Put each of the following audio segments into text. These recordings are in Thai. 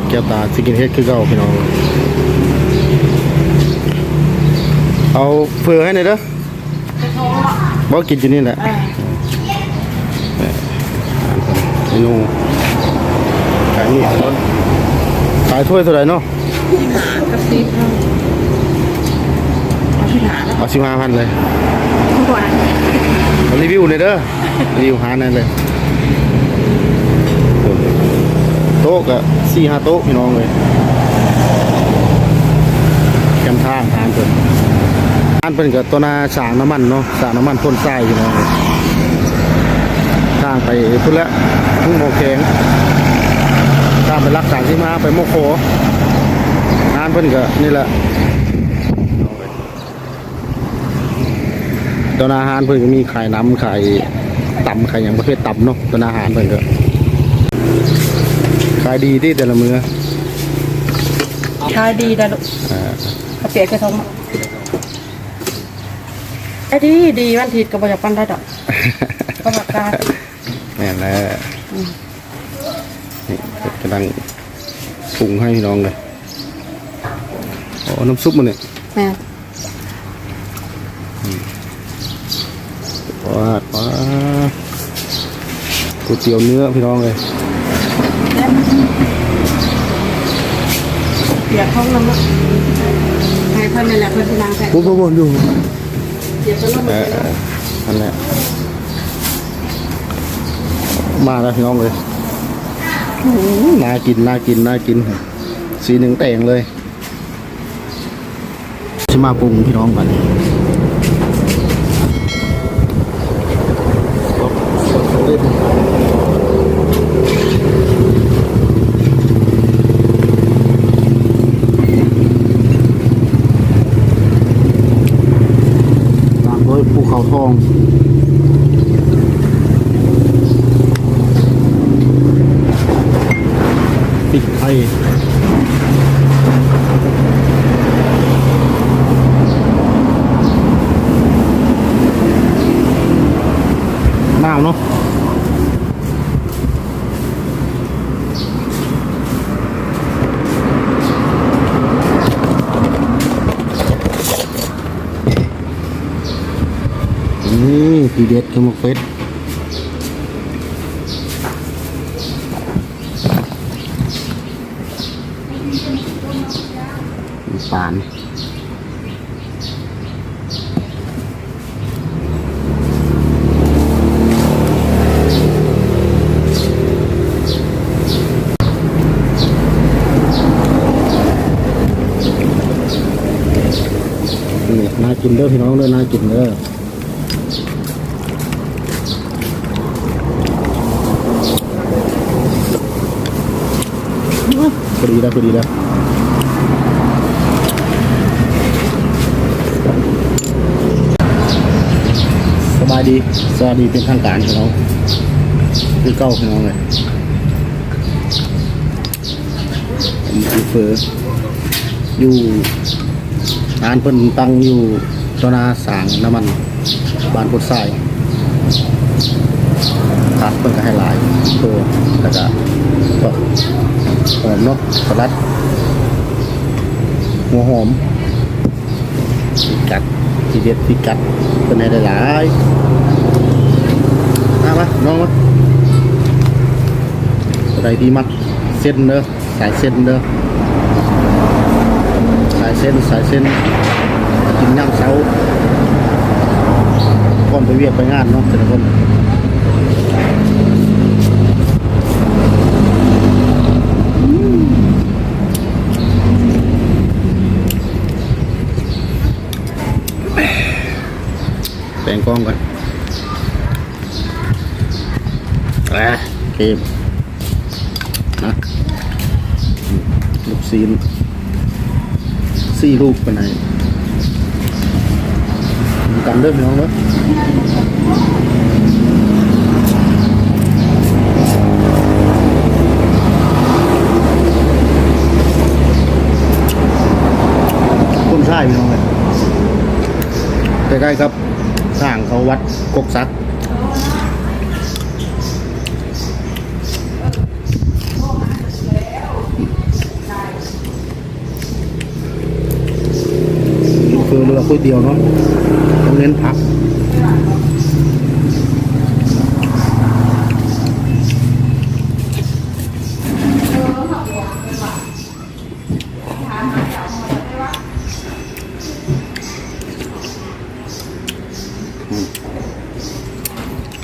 แก้วตาสกินเฮดคือเก่าพี่น้องเอาเฟือให้หน่อยเด้อบอกกินอยู่นี่แหละเมนูขายนี่ขายถ้วยเท่าไหร่เนาะที่หากับซีฟเอาที่หาแล้วเอา15,000เลยทุกวันรีวิวเลยเด้อรีวิวหาหน่อยเลยโต๊ะก็4-5 โต๊ะพี่น้องเลยแคมทางทานเพิ่นทานเพิ่นก็ตัวนาสางน้ำมันเนาะสางน้ำมันพ่นทรายพี่น้องเลยทางไปพุ่นละทุ่งโมแข็งทางไปรักษาที่มาไปโมโคทานเพิ่นก็นี่แหละตัวอาหารเพิ่นก็มีขายน้ำขายต่ำขายอย่างประเภทต่ำเนาะตัวอาหารเพิ่นก็ขายดีที่แต่ละมื้อขายดีได้ลูกกระเปียกกระทงไอ้ดีวันทีก็บ่อยากปั้นได้ดอกก็ปากกานี่แหละนี่กำลังปรุงให้พี่น้องเลยโอ้น้ำซุปมันเนี่ยแม่ว้าก๋วยเตี๋ยวเนื้อพี่น้องเลยเปียกท้องน้ำละให้เพิ่นนี่แหละเพิ่นที่นางแท้ปุ๊บดูเปียกต้นน้ำนั่นแหละมาแล้วพี่น้องเลยน่ากินสีหนึ่งแต่งเลยจะมาปรุงพี่น้องกันตามด้วยภูเขาทองพริกไทยน้ำเนาะนี่ทีเด็ดคือหมกเป็ดปานนี่น่ากินเด้อพี่น้องเด้อน่ากินเด้อพอดีแล้วสบายดีสวัสดีเป็นทางการพี่น้องคือเก้าพี่น้องเลยผมเฟออยู่ร้านเพิ่นตั้งอยู่ตนาสางน้ำมันบ้านพุทธไซผัดเพิ่นก็ให้หลายตัวแล้วก็หอมเนาะสลัดหัวหอมพิกัดทีเด็ดพิกัดเป็นให้หลายมาน้องอะไรที่มัดเส้นเด้อสายเส้นเด้อสายเส้นกินย่างเช้าก่อนไปเวียดไปงานเนาะแต่ละคนแบ่งกล้องกันเกมนะลูกซีน4 ลูกไปไหนกันเริ่มน้องแล้วคนใช่พี่น้องเลยใกล้ๆครับสร้างเขาวัดกกซัก รือก๋วยเตี๋ยวเนาะต้องเน้นผัก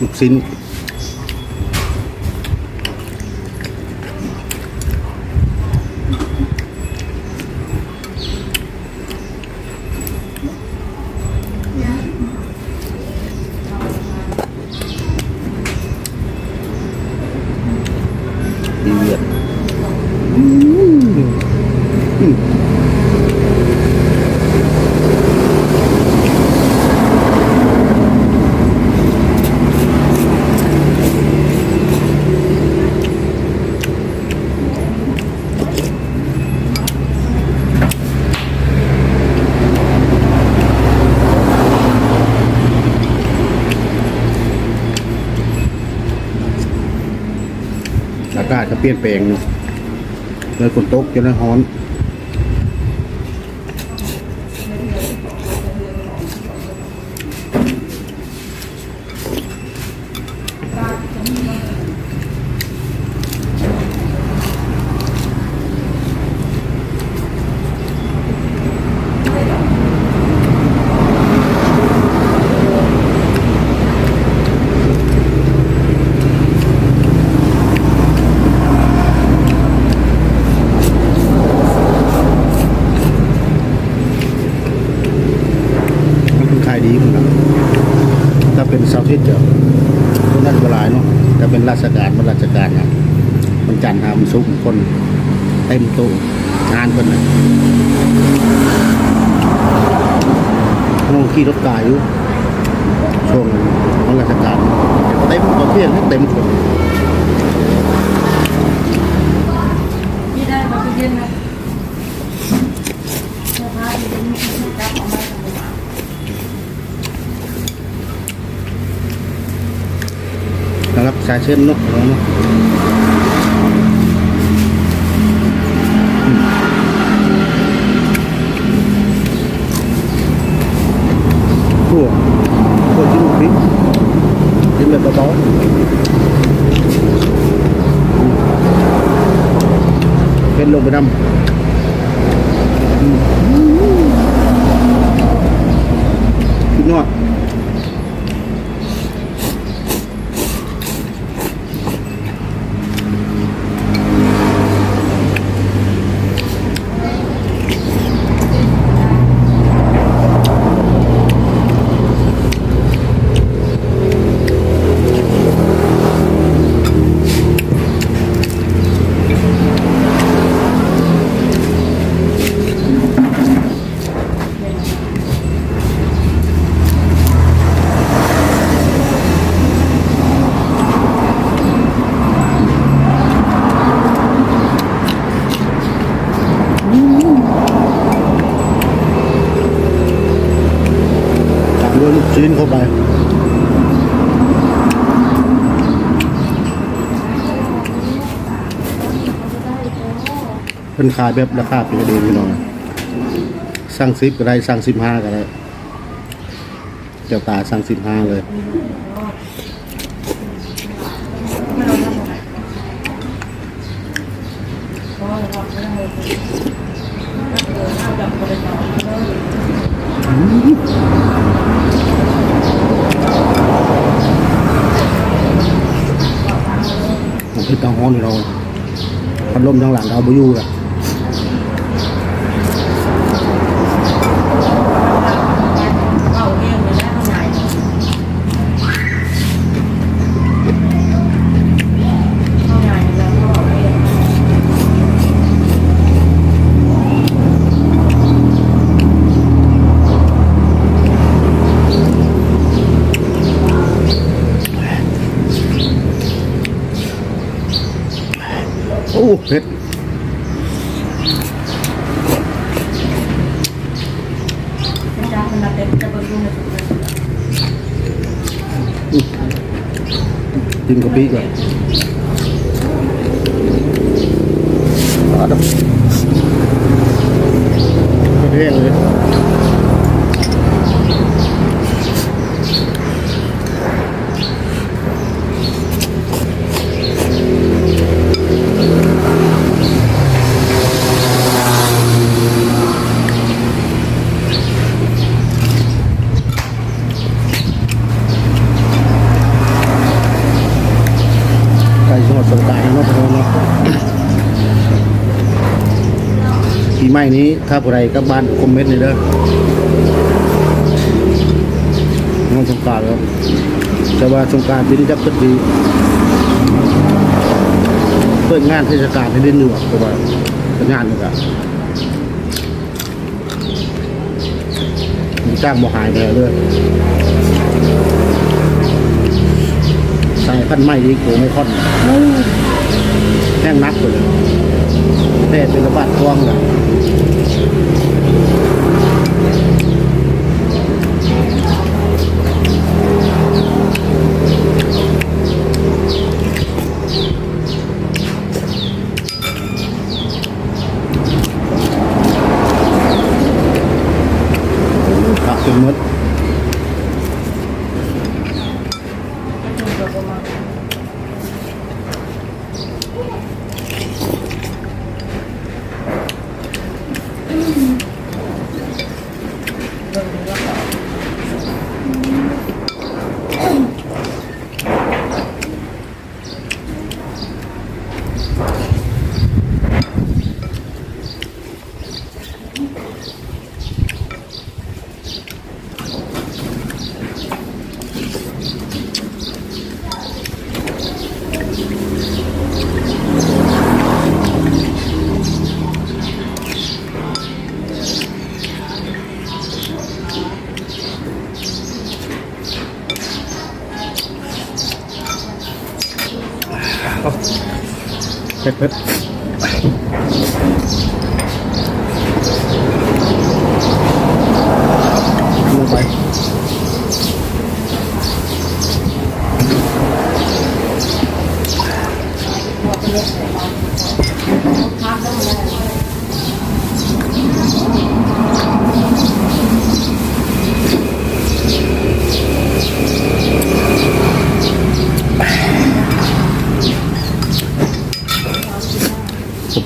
ลูกชิ้นดีเวียดอากาศก็เปลี่ยนแปลงเลยฝนตกจนร้อนมันขายดีเหมือนกันถ้าเป็นเสาร์อาทิตย์จะคนนั้นก็หลายเนาะถ้าเป็นราชการมันราชการนะมันจันทร์ทำซุปคนเต็มตู้งานคนน่ะน้องขี่รถกายอยู่ช่วงวันราชการเต็มประเทศเต็มคน นี่ได้มาคือเย็นนะเสื้อผ้าที่เป็นจับออกมาทำมา นะครับชาเช่นเนาะเราเนาะทั่วจิ้มพริกจิ้มแบบเบาๆเป็นลงไปน้ำสุดยอดด้วยลูกชิ้นเข้าไปเป็นขายแบบราคาปกติพี่น้องสั่ง10ก็ได้สั่ง15ก็ได้เจ้าตาสั่ง15เลยผมคิดตั้งห้องนี่เราพัดลมทางหลังเราไม่อยู่ละโอ้เผ็ดจิ้มกะปิก่อนกระเทียมเลย นี้ถ้าผู้ใดกลับบ้านคอมเมนต์เลยเด้อน้องสงกรานต์ครับแต่ว่าสงกรานต์ปีนี้จะเปิดดีเปิดงานเทศกาลให้ได้เหนือกเพราะว่าเป็นงานนี่ก็มีจ้างบ่หายไปแล้วเลยใส่พันไม้ดีโกไม่ค่อนแห้งนักเลยแม่เป็นระบาดท้องเลยขาดเป็นมดเผ็ดลงไป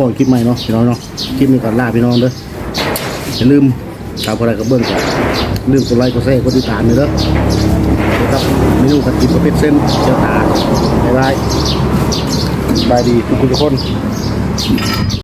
พ่อคลิปใหม่เนาะพี่น้องเนาะคลิปนี้ก่อนลาพี่น้องเด้ออย่าลืมตามอะไรกับเบิ้งก่อนลืมกดไลค์กดแชร์กดติดตามเลยเด้อครับเมนูผัดกินประเภทเส้นเจ้าตาบ๊ายบายสบายดีทุกคน